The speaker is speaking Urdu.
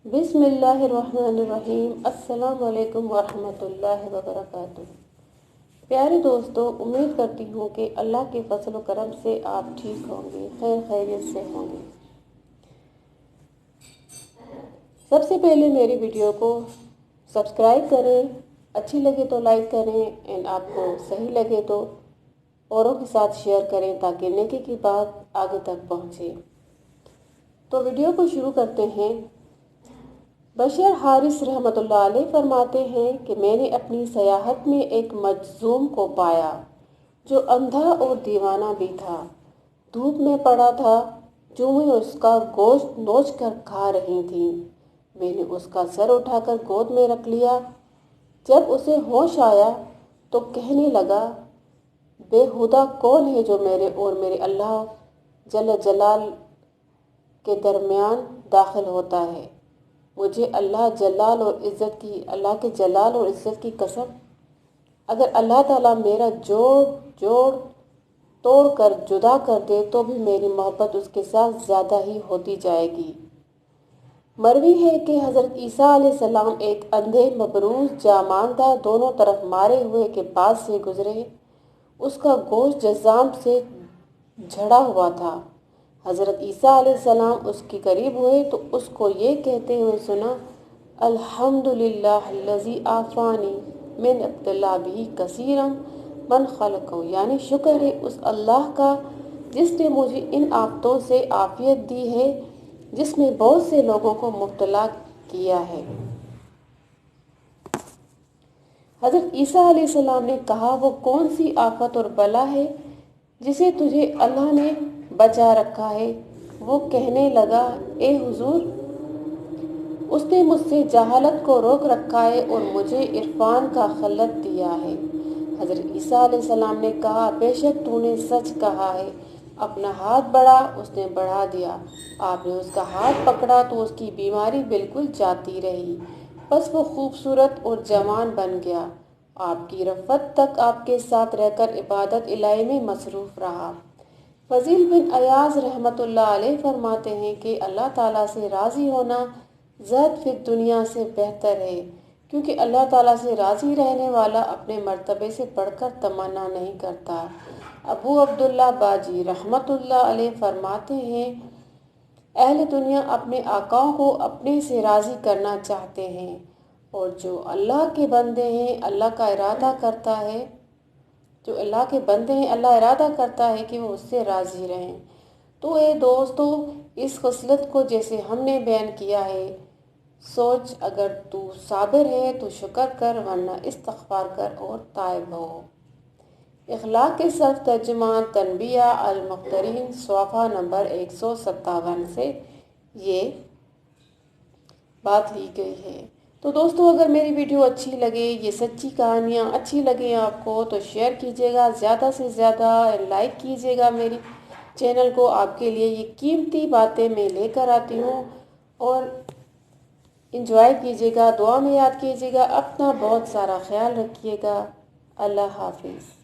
بسم اللہ الرحمن الرحیم۔ السلام علیکم ورحمۃ اللہ وبرکاتہ۔ پیارے دوستو، امید کرتی ہوں کہ اللہ کے فضل و کرم سے آپ ٹھیک ہوں گے، خیر خیریت سے ہوں گے۔ سب سے پہلے میری ویڈیو کو سبسکرائب کریں، اچھی لگے تو لائک کریں، اینڈ آپ کو صحیح لگے تو اوروں کے ساتھ شیئر کریں تاکہ نیکی کی بات آگے تک پہنچے۔ تو ویڈیو کو شروع کرتے ہیں۔ بشیر حارث رحمۃ اللہ علیہ فرماتے ہیں کہ میں نے اپنی سیاحت میں ایک مجذوم کو پایا جو اندھا اور دیوانہ بھی تھا۔ دھوپ میں پڑا تھا، چوہیں اس کا گوشت نوچ کر کھا رہی تھیں۔ میں نے اس کا سر اٹھا کر گود میں رکھ لیا۔ جب اسے ہوش آیا تو کہنے لگا، بے ہدہ کون ہے جو میرے اور میرے اللہ جل جلال کے درمیان داخل ہوتا ہے؟ مجھے اللہ کے جلال اور عزت کی قسم، اگر اللہ تعالیٰ میرا جوڑ توڑ کر جدا کر دے تو بھی میری محبت اس کے ساتھ زیادہ ہی ہوتی جائے گی۔ مروی ہے کہ حضرت عیسیٰ علیہ السلام ایک اندھے مبروز جاماندہ دونوں طرف مارے ہوئے کے پاس سے گزرے۔ اس کا گوشت جذام سے جھڑا ہوا تھا۔ حضرت عیسیٰ علیہ السلام اس کے قریب ہوئے تو اس کو یہ کہتے ہوئے سنا، الحمدللہ الذی عافانی من ابتلا بہ کثیرا من خلقہ، یعنی شکر ہے اس اللہ کا جس نے مجھے ان آفتوں سے عافیت دی ہے جس میں بہت سے لوگوں کو مبتلا کیا ہے۔ حضرت عیسیٰ علیہ السلام نے کہا، وہ کون سی آفت اور بلا ہے جسے تجھے اللہ نے بچا رکھا ہے؟ وہ کہنے لگا، اے حضور، اس نے مجھ سے جہالت کو روک رکھا ہے اور مجھے عرفان کا خلعت دیا ہے۔ حضرت عیسیٰ علیہ السلام نے کہا، بے شک تو نے سچ کہا ہے۔ اپنا ہاتھ بڑھا، اس نے بڑھا دیا۔ آپ نے اس کا ہاتھ پکڑا تو اس کی بیماری بالکل جاتی رہی، بس وہ خوبصورت اور جوان بن گیا۔ آپ کی رفت تک آپ کے ساتھ رہ کر عبادت الہی میں مصروف رہا۔ فضیل بن عیاض رحمۃ اللہ علیہ فرماتے ہیں کہ اللہ تعالیٰ سے راضی ہونا زہد فی الدنیا سے بہتر ہے، کیونکہ اللہ تعالیٰ سے راضی رہنے والا اپنے مرتبے سے بڑھ کر تمنا نہیں کرتا۔ ابو عبداللہ باجی رحمۃ اللہ علیہ فرماتے ہیں، اہل دنیا اپنے آقاؤں کو اپنے سے راضی کرنا چاہتے ہیں، اور جو اللہ کے بندے ہیں اللہ ارادہ کرتا ہے کہ وہ اس سے راضی رہیں۔ تو اے دوستو، اس خصلت کو جیسے ہم نے بیان کیا ہے، سوچ، اگر تو صابر ہے تو شکر کر، ورنہ استغفار کر اور تائب ہو۔ اخلاق کے صرف ترجمہ تنبیہ المخترین صفحہ نمبر 157 سے یہ بات لی گئی ہے۔ تو دوستو، اگر میری ویڈیو اچھی لگے، یہ سچی کہانیاں اچھی لگیں آپ کو تو شیئر کیجیے گا، زیادہ سے زیادہ لائک کیجیے گا میری چینل کو۔ آپ کے لیے یہ قیمتی باتیں میں لے کر آتی ہوں، اور انجوائے کیجیے گا، دعا میں یاد کیجیے گا، اپنا بہت سارا خیال رکھیے گا۔ اللہ حافظ۔